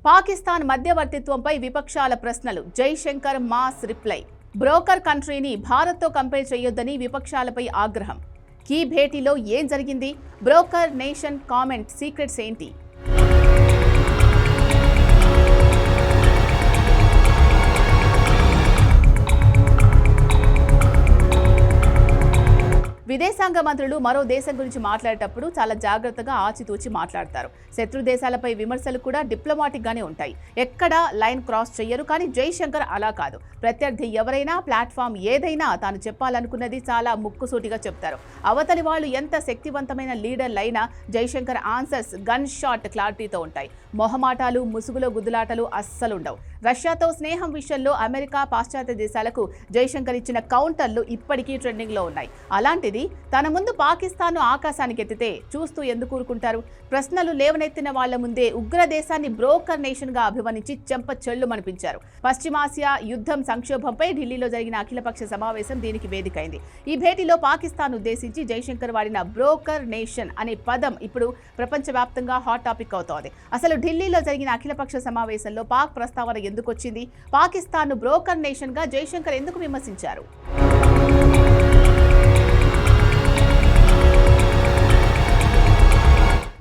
పాకిస్తాన్ మధ్యవర్తిత్వంపై విపక్షాల ప్రశ్నలు. Jaishankar mass reply. Broker కంట్రీని భారత్తో కంపేర్ చేయొద్దని విపక్షాలపై ఆగ్రహం. కీ భేటీలో ఏం జరిగింది? బ్రోకర్ నేషన్ కామెంట్ సీక్రెట్స్ ఏంటి? విదేశాంగ మంత్రులు మరో దేశం గురించి మాట్లాడేటప్పుడు చాలా జాగ్రత్తగా ఆచితూచి మాట్లాడతారు. శత్రు దేశాలపై విమర్శలు కూడా డిప్లొమాటిక్ గానే ఉంటాయి. ఎక్కడా లైన్ క్రాస్ చెయ్యరు. కానీ జైశంకర్ అలా కాదు. ప్రత్యర్థి ఎవరైనా, ప్లాట్ఫామ్ ఏదైనా తాను చెప్పాలనుకున్నది చాలా ముక్కుసూటిగా చెప్తారు. అవతలి వాళ్ళు ఎంత శక్తివంతమైన లీడర్లైనా జైశంకర్ ఆన్సర్స్ గన్ షాట్ క్లారిటీతో ఉంటాయి. మొహమాటాలు, ముసుగులో గుద్దులాటలు అస్సలుండవు. రష్యాతో స్నేహం విషయంలో అమెరికా, పాశ్చాత్య దేశాలకు జైశంకర్ ఇచ్చిన కౌంటర్లు ఇప్పటికీ ట్రెండింగ్లో ఉన్నాయి. అలాంటిది తన ముందు పాకిస్తాన్ను ఆకాశానికి ఎత్తితే చూస్తూ ఎందుకు ఊరుకుంటారు? ప్రశ్నలు లేవనెత్తిన వాళ్ల ముందే ఉగ్ర దేశాన్ని బ్రోకర్ నేషన్ గా అభివర్ణించి చెంప చెల్లుమనిపించారు. పశ్చిమాసియా యుద్ధం సంక్షోభంపై ఢిల్లీలో జరిగిన అఖిలపక్ష సమావేశం దీనికి వేదికైంది. ఈ భేటీలో పాకిస్తాన్ ఉద్దేశించి జైశంకర్ వాడిన బ్రోకర్ నేషన్ అనే పదం ఇప్పుడు ప్రపంచవ్యాప్తంగా హాట్ టాపిక్ అవుతోంది. అసలు ఢిల్లీలో జరిగిన అఖిలపక్ష సమావేశంలో పాక్ ప్రస్తావన ఎందుకు వచ్చింది? పాకిస్తాన్ బ్రోకర్ నేషన్ గా జైశంకర్ ఎందుకు విమర్శించారు?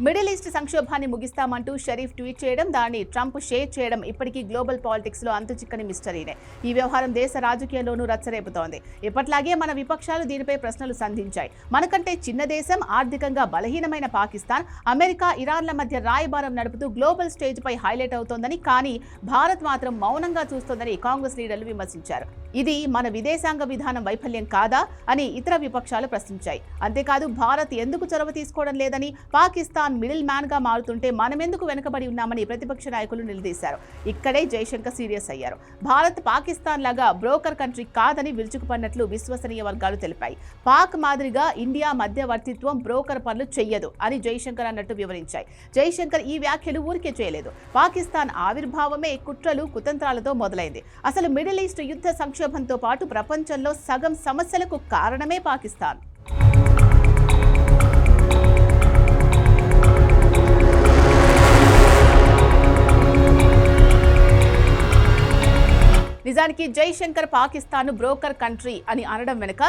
మిడిల్ ఈస్ట్ సంక్షోభాన్ని ముగిస్తామంటూ షరీఫ్ ట్వీట్ చేయడం, దాన్ని ట్రంప్ షేర్ చేయడం ఇప్పటికీ గ్లోబల్ పాలిటిక్స్ లో అంతుచిక్కని మిస్టరీనే. ఈ వ్యవహారం దేశ రాజకీయాల్లోనూ రచ్చరేపుతోంది. ఇప్పట్లాగే మన విపక్షాలు దీనిపై ప్రశ్నలు సంధించాయి. మనకంటే చిన్న దేశం, ఆర్థికంగా బలహీనమైన పాకిస్తాన్ అమెరికా, ఇరాన్ల మధ్య రాయబారం నడుపుతూ గ్లోబల్ స్టేజ్ పై హైలైట్ అవుతోందని, కానీ భారత్ మాత్రం మౌనంగా చూస్తోందని కాంగ్రెస్ లీడర్లు విమర్శించారు. ఇది మన విదేశాంగ విధానం వైఫల్యం కాదా అని ఇతర విపక్షాలు ప్రశ్నించాయి. అంతేకాదు భారత్ ఎందుకు చొరవ తీసుకోవడం లేదని, పాకిస్తాన్ మిడిల్ మ్యాన్ గా మారుతుంటే మనమెందుకు వెనుకబడి ఉన్నామని ప్రతిపక్ష నాయకులు నిలదీశారు. ఇక్కడే జైశంకర్ సీరియస్ అయ్యారు. భారత్ పాకిస్తాన్ లాగా బ్రోకర్ కంట్రీ కాదని విరుచుకుపడినట్లు విశ్వసనీయ వర్గాలు తెలిపాయి. పాక్ మాదిరిగా ఇండియా మధ్యవర్తిత్వం బ్రోకర్ పనులు చెయ్యదు అని జైశంకర్ అన్నట్టు వివరించాయి. జైశంకర్ ఈ వ్యాఖ్యలు ఊరికే చేయలేదు. పాకిస్తాన్ ఆవిర్భావమే కుట్రలు, కుతంత్రాలతో మొదలైంది. అసలు మిడిల్ ఈస్ట్ యుద్ధ సంక్షోభంతో పాటు ప్రపంచంలో సగం సమస్యలకు కారణమే పాకిస్తాన్. నిజానికి జైశంకర్ పాకిస్తాన్ బ్రోకర్ కంట్రీ అని అనడం వెనుక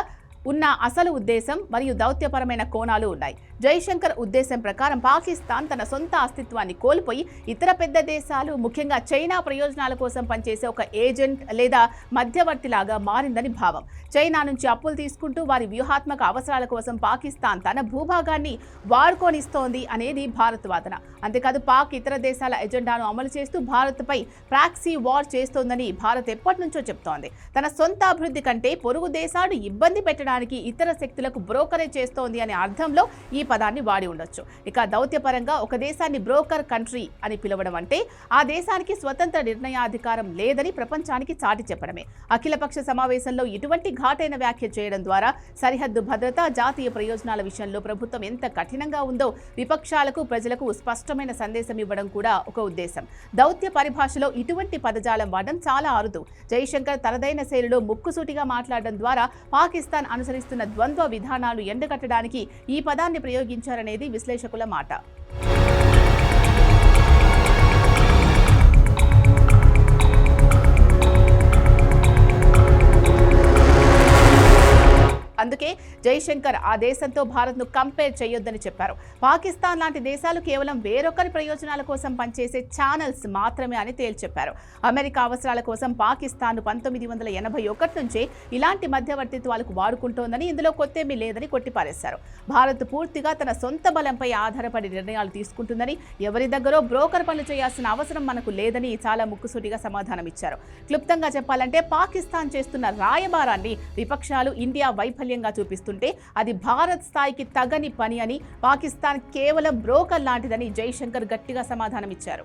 ఉన్న అసలు ఉద్దేశం మరియు దౌత్యపరమైన కోణాలు ఉన్నాయి. జైశంకర్ ఉద్దేశం ప్రకారం పాకిస్తాన్ తన సొంత అస్తిత్వాన్ని కోల్పోయి ఇతర పెద్ద దేశాలు, ముఖ్యంగా చైనా ప్రయోజనాల కోసం పనిచేసే ఒక ఏజెంట్ లేదా మధ్యవర్తిలాగా మారిందని భావం. చైనా నుంచి అప్పులు తీసుకుంటూ వారి వ్యూహాత్మక అవసరాల కోసం పాకిస్తాన్ తన భూభాగాన్ని వాడుకోనిస్తోంది అనేది భారత్ వాదన. అంతేకాదు పాక్ ఇతర దేశాల ఎజెండాను అమలు చేస్తూ భారత్పై ప్రాక్సీ వార్ చేస్తోందని భారత్ ఎప్పటి నుంచో చెప్తోంది. తన సొంత అభివృద్ధి కంటే పొరుగు దేశాలు ఇబ్బంది పెట్టడానికి ఇతర శక్తులకు బ్రోకరేజ్ చేస్తోంది అనే అర్థంలో ఈ పదాన్ని వాడి ఉండొచ్చు. ఇక దౌత్యపరంగా ఒక దేశాన్ని బ్రోకర్ కంట్రీ అని పిలవడం అంటే ఆ దేశానికి స్వతంత్ర నిర్ణయాధికారం లేదని ప్రపంచానికి చాటి చెప్పడమే. అఖిలపక్ష సమావేశంలో ఇటువంటి ఘాటైన వ్యాఖ్య చేయడం ద్వారా సరిహద్దు భద్రత, జాతీయ ప్రయోజనాల విషయంలో ప్రభుత్వం ఎంత కఠినంగా ఉందో విపక్షాలకు, ప్రజలకు స్పష్టమైన సందేశం ఇవ్వడం కూడా ఒక ఉద్దేశం. దౌత్య పరిభాషలో ఇటువంటి పదజాలం వాడడం చాలా అరుదు. జైశంకర్ తనదైన శైలిలో ముక్కుసూటిగా మాట్లాడడం ద్వారా పాకిస్తాన్ అనుసరిస్తున్న ద్వంద్వ విధానాలు ఎండగట్టడానికి ఈ పదాన్ని ప్రయోగించారనేది విశ్లేషకుల మాట. అందుకే జైశంకర్ ఆ దేశంతో భారత్ను కంపేర్ చేయొద్దని చెప్పారు. పాకిస్తాన్ లాంటి దేశాలు కేవలం వేరొకరి ప్రయోజనాల కోసం పనిచేసే ఛానల్స్ మాత్రమే అని తేల్చెప్పారు. అమెరికా అవసరాల కోసం పాకిస్తాన్ 1981 నుంచే ఇలాంటి మధ్యవర్తిత్వాలకు వాడుకుంటోందని, ఇందులో కొత్తేమీ లేదని కొట్టిపారేశారు. భారత్ పూర్తిగా తన సొంత బలంపై ఆధారపడి నిర్ణయాలు తీసుకుంటుందని, ఎవరి దగ్గరో బ్రోకర్ పనులు చేయాల్సిన అవసరం మనకు లేదని చాలా ముక్కుసూటిగా సమాధానం ఇచ్చారు. క్లుప్తంగా చెప్పాలంటే పాకిస్తాన్ చేస్తున్న రాయబారాన్ని విపక్షాలు ఇండియా వైఫల్యంగా చూపిస్తుంటే అది భారత్ స్థాయికి తగని పని అని, పాకిస్తాన్ కేవలం బ్రోకర్ లాంటిదని జైశంకర్ గట్టిగా సమాధానం ఇచ్చారు.